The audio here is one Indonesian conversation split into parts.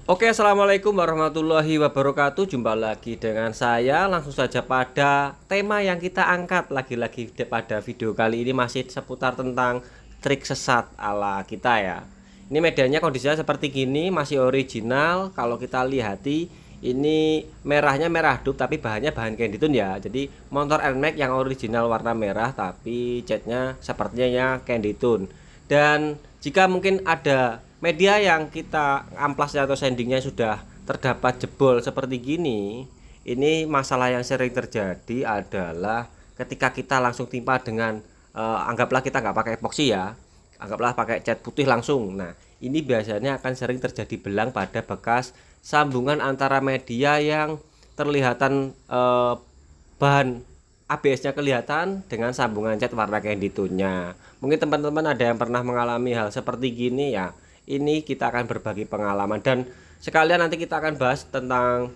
Oke, assalamualaikum warahmatullahi wabarakatuh. Jumpa lagi dengan saya. Langsung saja pada tema yang kita angkat lagi-lagi pada video kali ini masih seputar tentang trik sesat ala kita ya. Ini medianya kondisinya seperti gini, masih original. Kalau kita lihati ini merahnya merah dup tapi bahannya bahan candy tune ya. Jadi motor NMAX yang original warna merah tapi catnya sepertinya candy tune. Dan jika mungkin ada media yang kita amplasnya atau sandingnya sudah terdapat jebol seperti gini, ini masalah yang sering terjadi adalah ketika kita langsung timpa dengan anggaplah kita nggak pakai epoksi ya, anggaplah pakai cat putih langsung. Nah, ini biasanya akan sering terjadi belang pada bekas sambungan antara media yang terlihatan bahan ABS-nya kelihatan dengan sambungan cat warna candy tone-nya. Mungkin teman-teman ada yang pernah mengalami hal seperti gini ya. Ini kita akan berbagi pengalaman dan sekalian nanti kita akan bahas tentang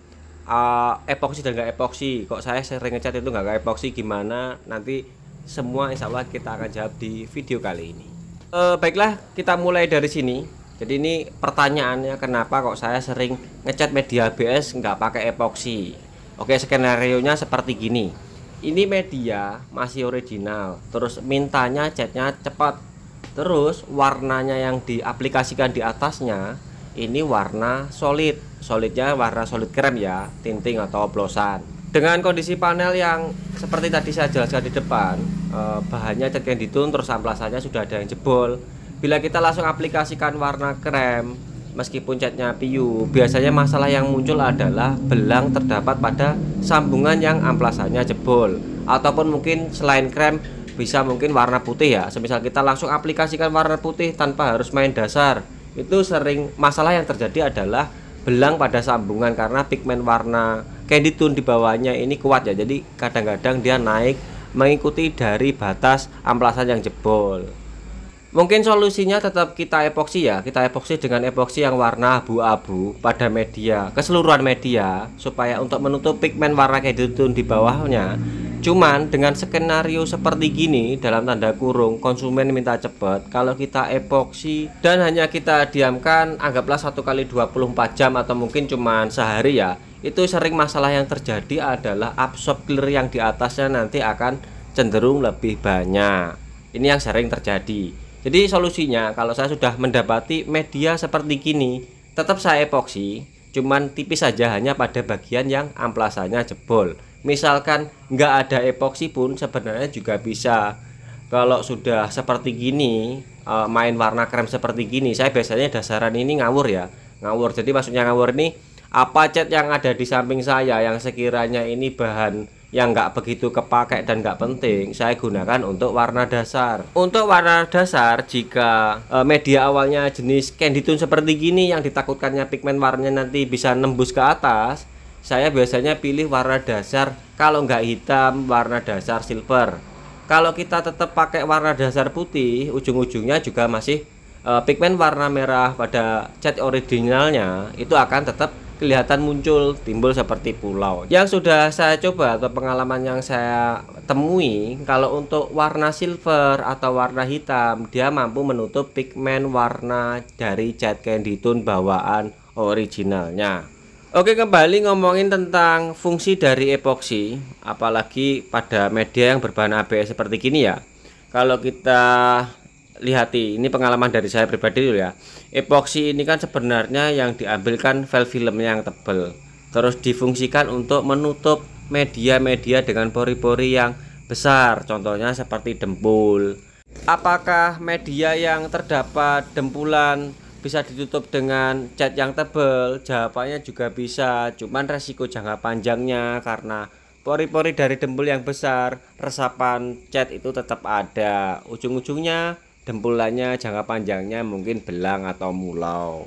epoksi dan gak epoksi. Kok saya sering ngecat itu gak epoksi gimana? Nanti semua insya Allah kita akan jawab di video kali ini. Baiklah, kita mulai dari sini. Jadi ini pertanyaannya, kenapa kok saya sering ngecat media ABS nggak pakai epoksi? Oke, skenario nya seperti gini. Ini media masih original, terus mintanya catnya cepat, terus warnanya yang diaplikasikan di atasnya ini warna solidnya warna solid krem ya, tinting atau oplosan. Dengan kondisi panel yang seperti tadi saya jelaskan di depan, bahannya cat candy tone, terus amplasannya sudah ada yang jebol. Bila kita langsung aplikasikan warna krem meskipun catnya piu, biasanya masalah yang muncul adalah belang terdapat pada sambungan yang amplasannya jebol, ataupun mungkin selain krem bisa mungkin warna putih ya. Semisal kita langsung aplikasikan warna putih tanpa harus main dasar, itu sering masalah yang terjadi adalah belang pada sambungan karena pigmen warna candy tone di bawahnya ini kuat ya. Jadi kadang-kadang dia naik mengikuti dari batas amplasan yang jebol. Mungkin solusinya tetap kita epoksi ya. Kita epoksi dengan epoksi yang warna abu-abu pada media, keseluruhan media, supaya untuk menutup pigmen warna candy tone di bawahnya. Cuman dengan skenario seperti gini, dalam tanda kurung konsumen minta cepat, kalau kita epoksi dan hanya kita diamkan anggaplah 1 kali 24 jam atau mungkin cuman sehari ya, itu sering masalah yang terjadi adalah absorb clear yang di atasnya nanti akan cenderung lebih banyak. Ini yang sering terjadi. Jadi solusinya, kalau saya sudah mendapati media seperti gini, tetap saya epoksi, cuman tipis saja, hanya pada bagian yang amplasannya jebol. Misalkan nggak ada epoksi pun sebenarnya juga bisa. Kalau sudah seperti gini, main warna krem seperti gini, saya biasanya dasaran ini ngawur ya, ngawur. Jadi maksudnya ngawur ini, apa cat yang ada di samping saya yang sekiranya ini bahan yang nggak begitu kepakai dan nggak penting, saya gunakan untuk warna dasar. Untuk warna dasar, jika media awalnya jenis candy tone seperti gini yang ditakutkannya pigmen warnanya nanti bisa nembus ke atas, saya biasanya pilih warna dasar, kalau nggak hitam warna dasar silver. Kalau kita tetap pakai warna dasar putih, ujung-ujungnya juga masih pigmen warna merah pada cat originalnya itu akan tetap kelihatan muncul, timbul seperti pulau. Yang sudah saya coba atau pengalaman yang saya temui, kalau untuk warna silver atau warna hitam, dia mampu menutup pigmen warna dari cat candy tone bawaan originalnya. Oke, kembali ngomongin tentang fungsi dari epoksi, apalagi pada media yang berbahan ABS seperti gini ya. Kalau kita lihati, ini pengalaman dari saya pribadi dulu ya. Epoksi ini kan sebenarnya yang diambilkan file filmnya yang tebal, terus difungsikan untuk menutup media-media dengan pori-pori yang besar, contohnya seperti dempul. Apakah media yang terdapat dempulan bisa ditutup dengan cat yang tebal? Jawabannya juga bisa, cuman resiko jangka panjangnya karena pori-pori dari dempul yang besar, resapan cat itu tetap ada. Ujung-ujungnya dempulannya jangka panjangnya mungkin belang atau mulau.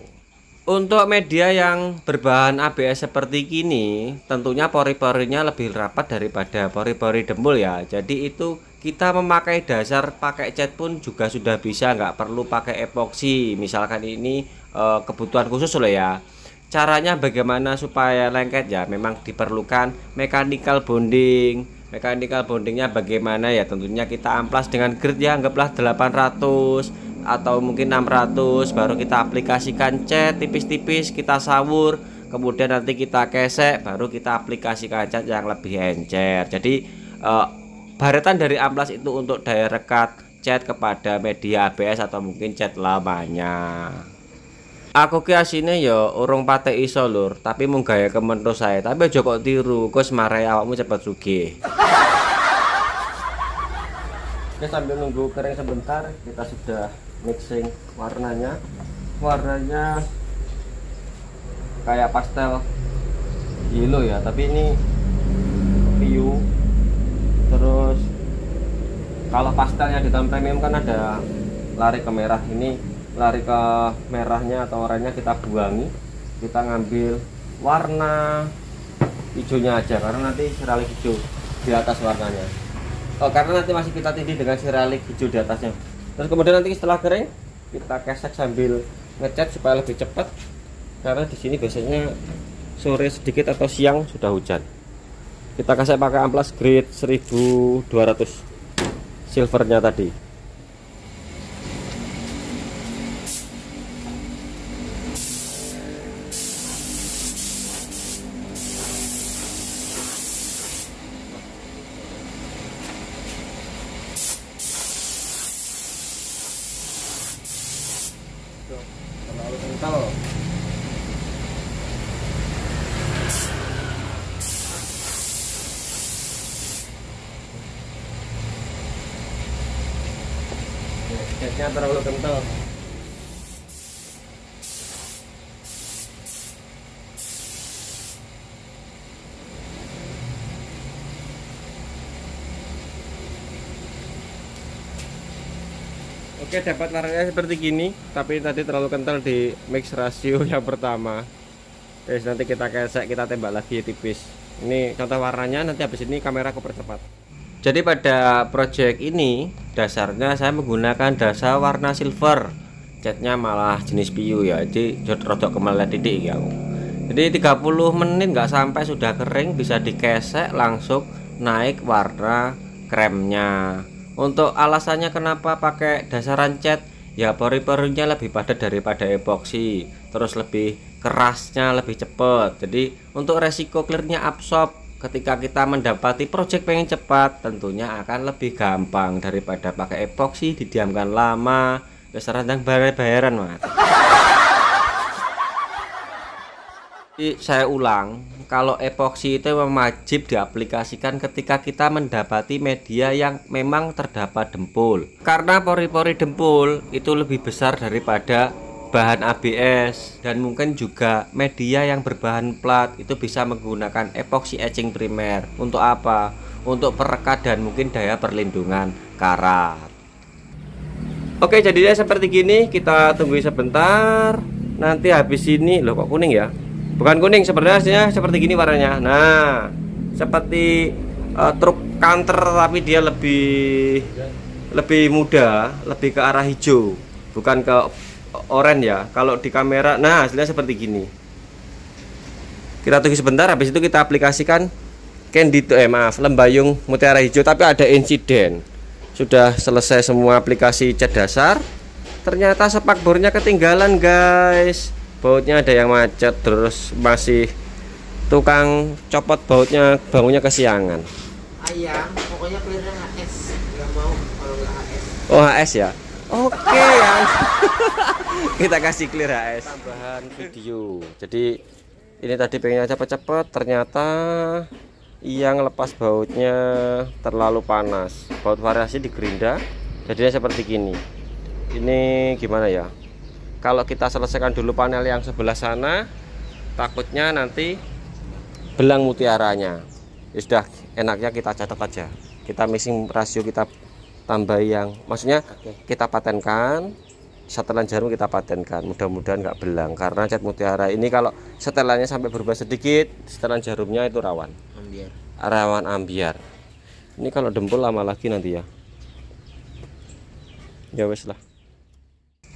Untuk media yang berbahan ABS seperti gini, tentunya pori-porinya lebih rapat daripada pori-pori dempul ya. Jadi itu kita memakai dasar pakai cat pun juga sudah bisa, nggak perlu pakai epoksi. Misalkan ini kebutuhan khusus loh ya. Caranya bagaimana supaya lengket ya, memang diperlukan mechanical bonding. Mechanical bondingnya bagaimana ya, tentunya kita amplas dengan grid ya, anggaplah 800 atau mungkin 600, baru kita aplikasikan cat tipis-tipis, kita sawur, kemudian nanti kita kesek, baru kita aplikasikan cat yang lebih encer. Jadi baretan dari amplas itu untuk direct cut cat kepada media ABS atau mungkin cat lamanya. Aku ki asine ya urung pate iso lur, tapi mung gaya kementus saya. Tapi aja kok tiru, kok marai awakmu cepet sugih. Oke, sambil nunggu kering sebentar, kita sudah mixing warnanya. Warnanya kayak pastel yellow ya, tapi ini piu. Terus kalau pastelnya di tahun premium kan ada lari ke merah, ini lari ke merahnya atau oranye kita buangi, kita ngambil warna hijaunya aja karena nanti seralik hijau di atas warnanya. Karena nanti masih kita tindih dengan seralik hijau di atasnya. Terus kemudian nanti setelah kering kita kesek sambil ngecat supaya lebih cepat, karena di sini biasanya sore sedikit atau siang sudah hujan. Kita kesek pakai amplas grade 1200 silvernya tadi. Terlalu kental. Catnya terlalu kental. Oke, dapat warnanya seperti gini, tapi tadi terlalu kental di mix rasio yang pertama. Terus nanti kita kesek, kita tembak lagi tipis. Ini contoh warnanya, nanti habis ini kamera aku percepat. Jadi pada project ini dasarnya saya menggunakan dasar warna silver, catnya malah jenis piu ya, jadi rodok kemelet titik ya. Jadi 30 menit nggak sampai sudah kering, bisa dikesek langsung naik warna kremnya. Untuk alasannya kenapa pakai dasaran cat, ya pori-porinya lebih padat daripada epoksi, terus lebih kerasnya lebih cepat. Jadi untuk resiko clearnya absorb ketika kita mendapati project pengen cepat, tentunya akan lebih gampang daripada pakai epoksi didiamkan lama, keserandang bayaran mas. Jadi saya ulang, kalau epoksi itu wajib diaplikasikan ketika kita mendapati media yang memang terdapat dempul, karena pori-pori dempul itu lebih besar daripada bahan ABS, dan mungkin juga media yang berbahan plat itu bisa menggunakan epoksi etching primer. Untuk apa? Untuk perekat dan mungkin daya perlindungan karat. Oke, jadinya seperti gini, kita tunggu sebentar. Nanti habis ini loh, kok kuning ya? Bukan kuning, sebenarnya seperti gini warnanya. Nah, seperti truk kanter, tapi dia lebih muda, lebih ke arah hijau, bukan ke oranye ya. Kalau di kamera, nah hasilnya seperti gini. Kita tunggu sebentar, habis itu kita aplikasikan lembayung mutiara hijau. Tapi ada insiden, sudah selesai semua aplikasi cat dasar, ternyata sepak bornya ketinggalan guys. Bautnya ada yang macet, terus masih tukang copot bautnya, bangunnya kesiangan. Ayang, pokoknya clearnya HS, nggak mau kalau nggak HS. Oh HS ya, oke ya. Kita kasih clear HS. Tambahan video. Jadi ini tadi pengennya cepet-cepet, ternyata yang lepas bautnya terlalu panas. Baut variasi di gerinda, jadinya seperti gini. Ini gimana ya? Kalau kita selesaikan dulu panel yang sebelah sana, takutnya nanti belang mutiaranya. Ya sudah, enaknya kita catat aja. Kita mixing rasio kita tambah yang, maksudnya kita patenkan, setelan jarum kita patenkan. Mudah-mudahan nggak belang, karena cat mutiara ini kalau setelannya sampai berubah sedikit, setelan jarumnya itu rawan ambiar. Ini kalau dempul lama lagi nanti ya. Ya wes lah.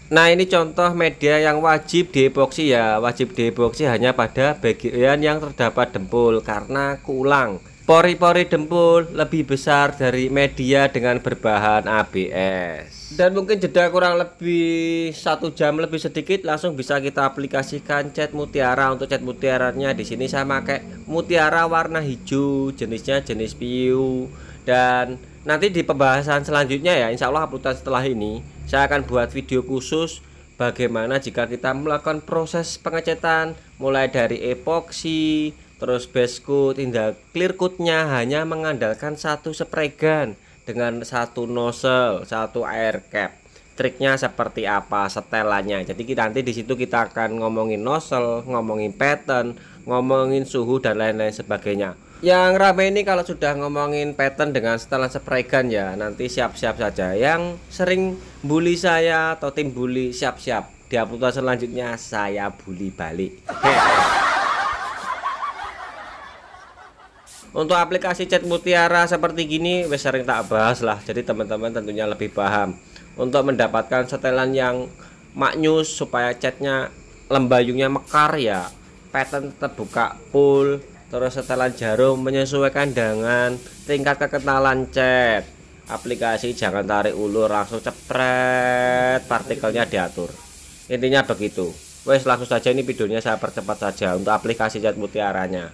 Nah, ini contoh media yang wajib diepoksi ya. Wajib diepoksi hanya pada bagian yang terdapat dempul, karena keulang pori-pori dempul lebih besar dari media dengan berbahan ABS. Dan mungkin jeda kurang lebih 1 jam lebih sedikit langsung bisa kita aplikasikan cat mutiara. Untuk cat mutiaranya di sini saya pakai mutiara warna hijau, jenisnya jenis PU. Dan nanti di pembahasan selanjutnya ya, insya Allah uploadan setelah ini saya akan buat video khusus bagaimana jika kita melakukan proses pengecatan mulai dari epoksi, terus base coat hingga clear coatnya hanya mengandalkan satu spray gun dengan satu nozzle, satu air cap. Triknya seperti apa, setelannya. Jadi nanti di situ kita akan ngomongin nozzle, ngomongin pattern, ngomongin suhu dan lain-lain sebagainya. Yang rame ini kalau sudah ngomongin pattern dengan setelan spray gun ya, nanti siap-siap saja. Yang sering bully saya atau tim bully siap-siap. Di uploadan selanjutnya saya bully balik. Untuk aplikasi cat mutiara seperti gini wes sering tak bahas lah, jadi teman-teman tentunya lebih paham. Untuk mendapatkan setelan yang maknyus supaya catnya lembayungnya mekar ya, pattern tetap buka full, terus setelan jarum menyesuaikan dengan tingkat kekentalan cat. Aplikasi jangan tarik ulur, langsung cepret, partikelnya diatur. Intinya begitu. Wes langsung saja, ini videonya saya percepat saja untuk aplikasi cat mutiaranya.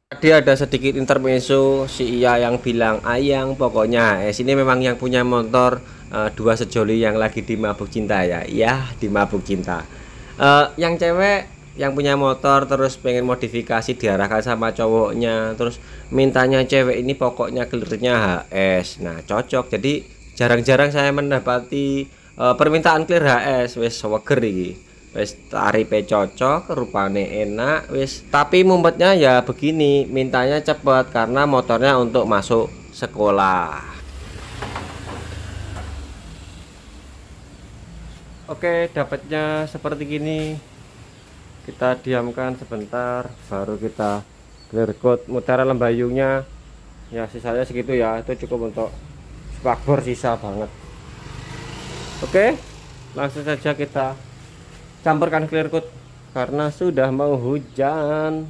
Tadi ada sedikit intermezzo, si Iya yang bilang ayang pokoknya ini memang yang punya motor dua sejoli yang lagi dimabuk cinta ya. Iya, dimabuk cinta. Yang cewek yang punya motor terus pengen modifikasi diarahkan sama cowoknya, terus mintanya cewek ini pokoknya clearnya HS. Nah cocok, jadi jarang-jarang saya mendapati permintaan clear HS. Wes seweger iki, wis tarife cocok, rupane enak, wis. Tapi mumpetnya ya begini, mintanya cepat karena motornya untuk masuk sekolah. Oke, dapatnya seperti gini. Kita diamkan sebentar, baru kita clear coat. Mutiara lembayungnya ya sisanya segitu ya, itu cukup untuk spakbor, sisa banget. Oke, langsung saja kita campurkan clear coat karena sudah mau hujan.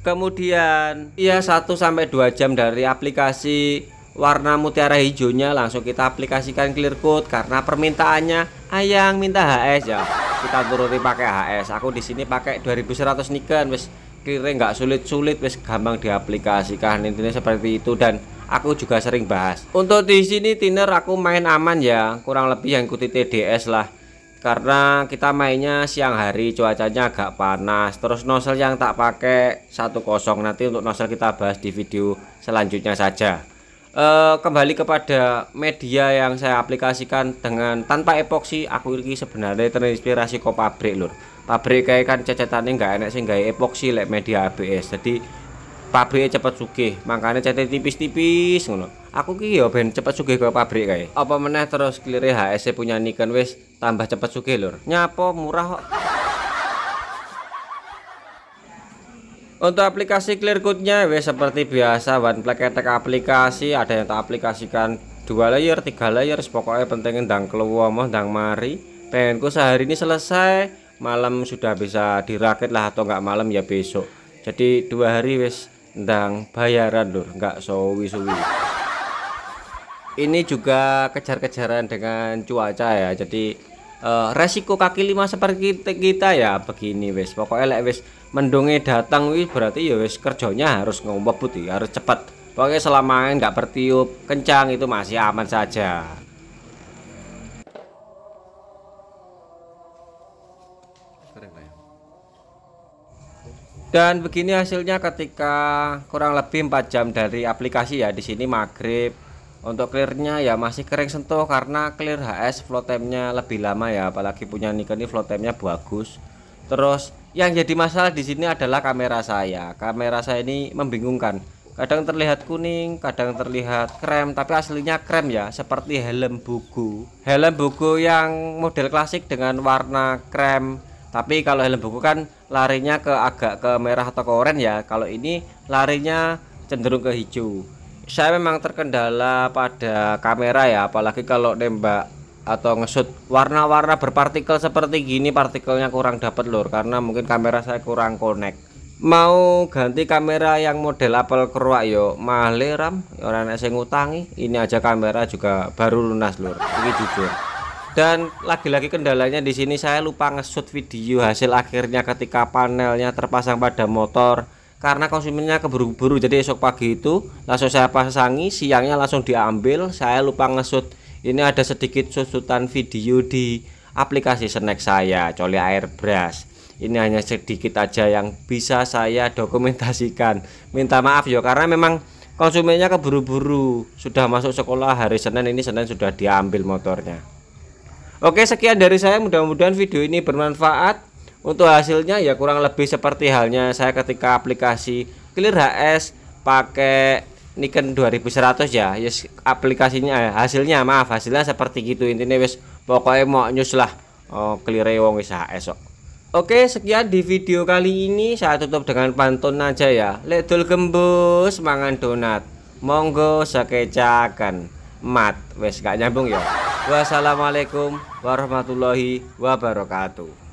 Kemudian ya 1-2 jam dari aplikasi warna mutiara hijaunya langsung kita aplikasikan clear coat karena permintaannya ayang minta HS ya, kita turuti pakai HS. Aku di sini pakai 2100 Nikon, wis clear nggak sulit-sulit, wis gampang diaplikasikan. Intinya seperti itu, dan aku juga sering bahas. Untuk di sini thinner aku main aman ya, kurang lebih yang ikuti TDS lah. Karena kita mainnya siang hari, cuacanya agak panas. Terus nozzle yang tak pakai 10, nanti untuk nozzle kita bahas di video selanjutnya saja. Kembali kepada media yang saya aplikasikan dengan tanpa epoksi. Aku ini sebenarnya terinspirasi kok pabrik lur. Pabrik kayak kan cacatannya nggak enak sih nggak epoksi lek media ABS. Jadi pabriknya cepet sugih, makanya catnya tipis-tipis ngono. Aku ki yo ben cepet sugih ke pabrik kae. Apa meneh terus clear HS punya Nikon wis tambah cepet sugih lur. Nyapo murah kok. Untuk aplikasi clear coatnya wes seperti biasa, one plug attack aplikasi. Ada yang tak aplikasikan 2 layer 3 layer, pokoknya pentingnya ndang keluar mau ndang mari. Pengenku sehari ini selesai, malam sudah bisa dirakit lah, atau nggak malam ya besok. Jadi 2 hari wes ndang bayaran lur, nggak suwi-suwi. Ini juga kejar-kejaran dengan cuaca ya, jadi resiko kaki 5 seperti kita ya begini wes. Pokoknya lek wes mendunge datang wis berarti ya wis kerjanya harus ngebut ya, harus cepat. Pokoknya selama nggak bertiup kencang itu masih aman saja. Dan begini hasilnya ketika kurang lebih 4 jam dari aplikasi ya. Di sini maghrib. Untuk clearnya ya masih kering sentuh karena clear HS flow time-nya lebih lama ya, apalagi punya Nikon ini flow time-nya bagus. Terus yang jadi masalah di sini adalah kamera saya. Kamera saya ini membingungkan. Kadang terlihat kuning, kadang terlihat krem, tapi aslinya krem ya, seperti helm buku. Helm buku yang model klasik dengan warna krem. Tapi kalau helm buku kan larinya ke agak ke merah atau ke oranye ya. Kalau ini larinya cenderung ke hijau. Saya memang terkendala pada kamera ya, apalagi kalau nembak atau ngesut warna-warna berpartikel seperti gini, partikelnya kurang dapat lur, karena mungkin kamera saya kurang connect. mau ganti kamera yang model apel keruak yo mahal ram, orang enek sing ngutangi. Ini aja kamera juga baru lunas lur, ini jujur. Dan lagi-lagi kendalanya di sini saya lupa nge-shoot video hasil akhirnya ketika panelnya terpasang pada motor karena konsumennya keburu-buru. Jadi esok pagi itu langsung saya pasangi, siangnya langsung diambil. Saya lupa nge-shoot. Ini ada sedikit susutan video di aplikasi snack saya, Coli Airbrush. Ini hanya sedikit aja yang bisa saya dokumentasikan. Minta maaf ya karena memang konsumennya keburu-buru. Sudah masuk sekolah hari Senin, ini Senin sudah diambil motornya. Oke, sekian dari saya, mudah-mudahan video ini bermanfaat. Untuk hasilnya ya kurang lebih seperti halnya saya ketika aplikasi Clear HS pakai Nikon 2100 ya. Yes, aplikasinya hasilnya hasilnya seperti gitu. Intinya wis pokoknya mau nyus lah. Oh, Clear wong wis HS kok. Oke, sekian di video kali ini. Saya tutup dengan pantun aja ya. Lek dul gembus mangan donat, monggo sekecakan mat. Wes gak nyambung ya. Wassalamualaikum warahmatullahi wabarakatuh.